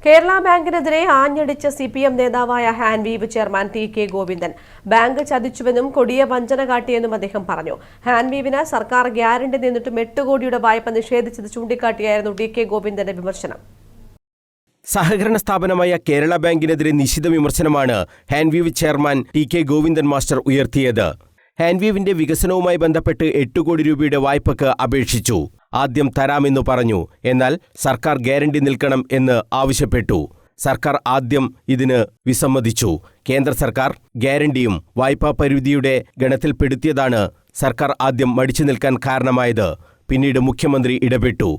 കേരള ബാങ്കിനെതിരെ ആഞ്ഞടിച്ച CPM നേതാവായ Hanveev chairman TK Govindan bank ചതിച്ചുവെന്നും കൊടിയ വഞ്ചന കാട്ടിയെന്നും അദ്ദേഹം പറഞ്ഞു. ഹാൻവീവിന് സർക്കാർ ഗ്യാരണ്ടി നിന്നിട്ടും 8 കോടിയുടെ വായ്പ നിഷേധിച്ചത് ചൂണ്ടിക്കാട്ടിയായിരുന്നു TK ഗോവിന്ദന്റെ വിമർശനം. സഹകരണ സ്ഥാപനമായ കേരള ബാങ്കിനെതിരെ നിശിത വിമർശനമാണ് Hanveev chairman TK Govindan master ഉയർത്തിയത്. ഹാൻവീവിന്റെ വികസനവുമായി ബന്ധപ്പെട്ട് 8 കോടി രൂപയുടെ വായ്പക്ക് അപേക്ഷിച്ചു. ആദ്യം തരാമെന്നു പറഞ്ഞു. എന്നാൽ സർക്കാർ ഗ്യാരണ്ടി നിൽക്കണം എന്ന് ആവശ്യപ്പെട്ടു. സർക്കാർ ആദ്യം ഇതിന് വിസമ്മതിച്ചു. കേന്ദ്ര സർക്കാർ ഗ്യാരണ്ടിയും വായ്പാ പരിധിയുടെ ഗണത്തിൽപ്പെടുത്തിയതാണ് സർക്കാർ ആദ്യം മടിച്ചു നിൽക്കാൻ കാരണമായത്. പിന്നീട് മുഖ്യമന്ത്രി ഇടപെട്ടു.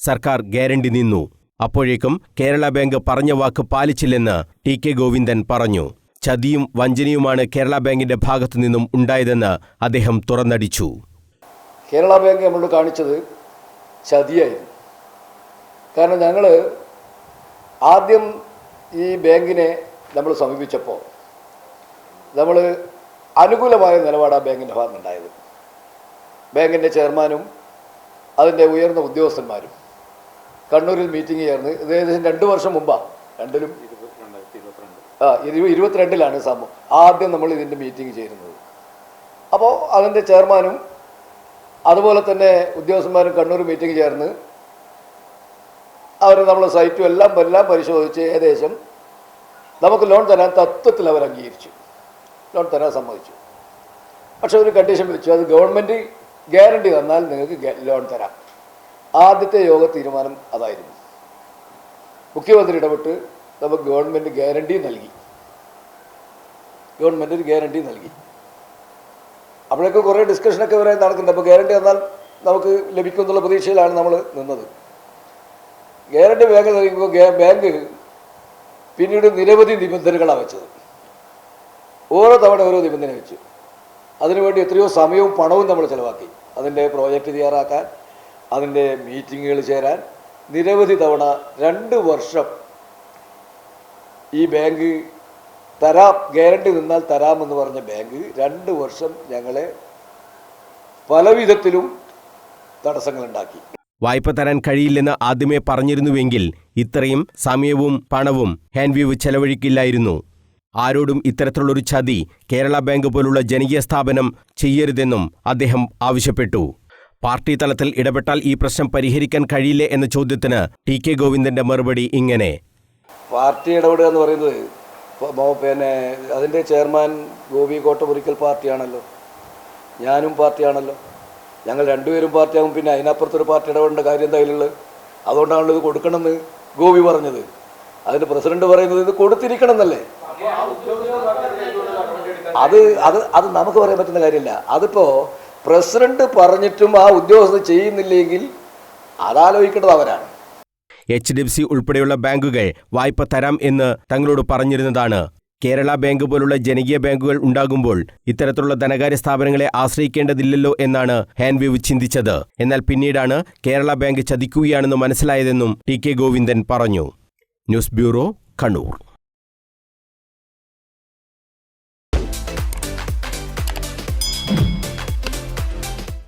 സർക്കാർ ഗ്യാരണ്ടി നിന്നു. അപ്പോഴേക്കും കേരള ബാങ്ക് പറഞ്ഞ വാക്ക് പാലിച്ചില്ലെന്ന് TK ഗോവിന്ദൻ പറഞ്ഞു. ചതിയും വഞ്ചനയുമാണ് കേരള ബാങ്കിന്റെ ഭാഗത്തു നിന്നും ഉണ്ടായതെന്ന് അദ്ദേഹം തുറന്നടിച്ചു. കേരള ബാങ്ക് നമ്മളോട് കാണിച്ചത് ചതിയായിരുന്നു. കാരണം ഞങ്ങൾ ആദ്യം ഈ ബാങ്കിനെ നമ്മൾ സമീപിച്ചപ്പോൾ നമ്മൾ അനുകൂലമായ നിലപാട് ആ ബാങ്കിൻ്റെ ഭാഗത്തുണ്ടായത്. ബാങ്കിൻ്റെ ചെയർമാനും അതിൻ്റെ ഉയർന്ന ഉദ്യോഗസ്ഥന്മാരും കണ്ണൂരിൽ മീറ്റിംഗ് ചേർന്ന് ഏകദേശം 2 വർഷം മുമ്പാണ്. 2022 സംഭവം ആദ്യം നമ്മൾ ഇതിൻ്റെ മീറ്റിംഗ് ചേരുന്നത്. അപ്പോൾ അതിൻ്റെ ചെയർമാനും അതുപോലെ തന്നെ ഉദ്യോഗസ്ഥന്മാരും കണ്ണൂർ മീറ്റിംഗ് ചേർന്ന് അവർ നമ്മളെ സൈറ്റും എല്ലാം പരിശോധിച്ച് ഏകദേശം നമുക്ക് ലോൺ തരാൻ തത്വത്തിൽ അവർ അംഗീകരിച്ചു. ലോൺ തരാൻ സമ്മതിച്ചു. പക്ഷെ ഒരു കണ്ടീഷൻ വെച്ചു, അത് ഗവൺമെൻറ് ഗ്യാരണ്ടി തന്നാൽ നിങ്ങൾക്ക് ലോൺ തരാം. ആദ്യത്തെ യോഗ തീരുമാനം അതായിരുന്നു. മുഖ്യമന്ത്രി ഇടപെട്ട് നമുക്ക് ഗവൺമെൻറ് ഗ്യാരണ്ടി നൽകി. ഗവൺമെൻറ് ഒരു ഗ്യാരണ്ടി നൽകി. അപ്പോഴൊക്കെ കുറേ ഡിസ്കഷനൊക്കെ വരെ നടക്കുന്നുണ്ട്. അപ്പോൾ ഗ്യാരണ്ടി തന്നാൽ നമുക്ക് ലഭിക്കുമെന്നുള്ള പ്രതീക്ഷയിലാണ് നമ്മൾ നിന്നത്. ഗ്യാരണ്ടി ബാങ്ക് നൽകുമ്പോൾ ബാങ്ക് പിന്നീട് നിരവധി നിബന്ധനകളാണ് വെച്ചത്. ഓരോ തവണ ഓരോ നിബന്ധന വെച്ചു. അതിനുവേണ്ടി എത്രയോ സമയവും പണവും നമ്മൾ ചിലവാക്കി. അതിൻ്റെ പ്രോജക്റ്റ് തയ്യാറാക്കാൻ, അതിൻ്റെ മീറ്റിങ്ങുകൾ ചേരാൻ നിരവധി തവണ 2 വർഷം ഈ ബാങ്ക് തരാം, ഗ്യാരണ്ടി നിന്നാൽ തരാമെന്ന് പറഞ്ഞ ബാങ്ക് 2 വർഷം ഞങ്ങളെ പല വിധത്തിലും തടസ്സങ്ങളുണ്ടാക്കി. വായ്പ തരാൻ കഴിയില്ലെന്ന് ആദ്യമേ പറഞ്ഞിരുന്നുവെങ്കിൽ ഇത്രയും സമയവും പണവും ഹാൻവീവ് ചെലവഴിക്കില്ലായിരുന്നു. ആരോടും ഇത്തരത്തിലുള്ളൊരു ചതി കേരള ബാങ്ക് പോലുള്ള ജനകീയ സ്ഥാപനം ചെയ്യരുതെന്നും അദ്ദേഹം ആവശ്യപ്പെട്ടു. പാർട്ടി തലത്തിൽ ഇടപെട്ടാൽ ഈ പ്രശ്നം പരിഹരിക്കാൻ കഴിയില്ലേ എന്ന ചോദ്യത്തിന് TK ഗോവിന്ദന്റെ മറുപടി ഇങ്ങനെ: പാർട്ടി ഇടപെടുക എന്ന് പറയുന്നത് പിന്നെ അതിൻ്റെ ചെയർമാൻ ഗോപി കോട്ടമുറിക്കൽ പാർട്ടിയാണല്ലോ, ഞാനും പാർട്ടിയാണല്ലോ. ഞങ്ങൾ രണ്ടുപേരും പാർട്ടിയാകും. പിന്നെ അതിനപ്പുറത്തൊരു പാർട്ടി ഇടപെടേണ്ട കാര്യം എന്തായാലുള്ളത്? അതുകൊണ്ടാണല്ലോ ഇത് കൊടുക്കണമെന്ന് ഗോപി പറഞ്ഞത്. അതിൻ്റെ പ്രസിഡന്റ് പറയുന്നത് ഇത് കൊടുത്തിരിക്കണം എന്നല്ലേ. അത് നമുക്ക് പറയാൻ പറ്റുന്ന കാര്യമില്ല. അതിപ്പോൾ പ്രസിഡന്റ് പറഞ്ഞിട്ടും ആ ഉദ്യോഗസ്ഥർ ചെയ്യുന്നില്ലെങ്കിൽ അതാലോചിക്കേണ്ടത് അവരാണ്. HDFC ഉൾപ്പെടെയുള്ള ബാങ്കുകൾ വായ്പ തരാം എന്ന് തങ്ങളോട് പറഞ്ഞിരുന്നതാണ്. കേരള ബാങ്ക് പോലുള്ള ജനകീയ ബാങ്കുകൾ ഉണ്ടാകുമ്പോൾ ഇത്തരത്തിലുള്ള ധനകാര്യ സ്ഥാപനങ്ങളെ ആശ്രയിക്കേണ്ടതില്ലല്ലോ എന്നാണ് ഹാൻവീവ് ചിന്തിച്ചത്. എന്നാൽ പിന്നീടാണ് കേരള ബാങ്ക് ചതിക്കുകയാണെന്ന് മനസ്സിലായതെന്നും TK ഗോവിന്ദൻ പറഞ്ഞു. News bureau, Kannur.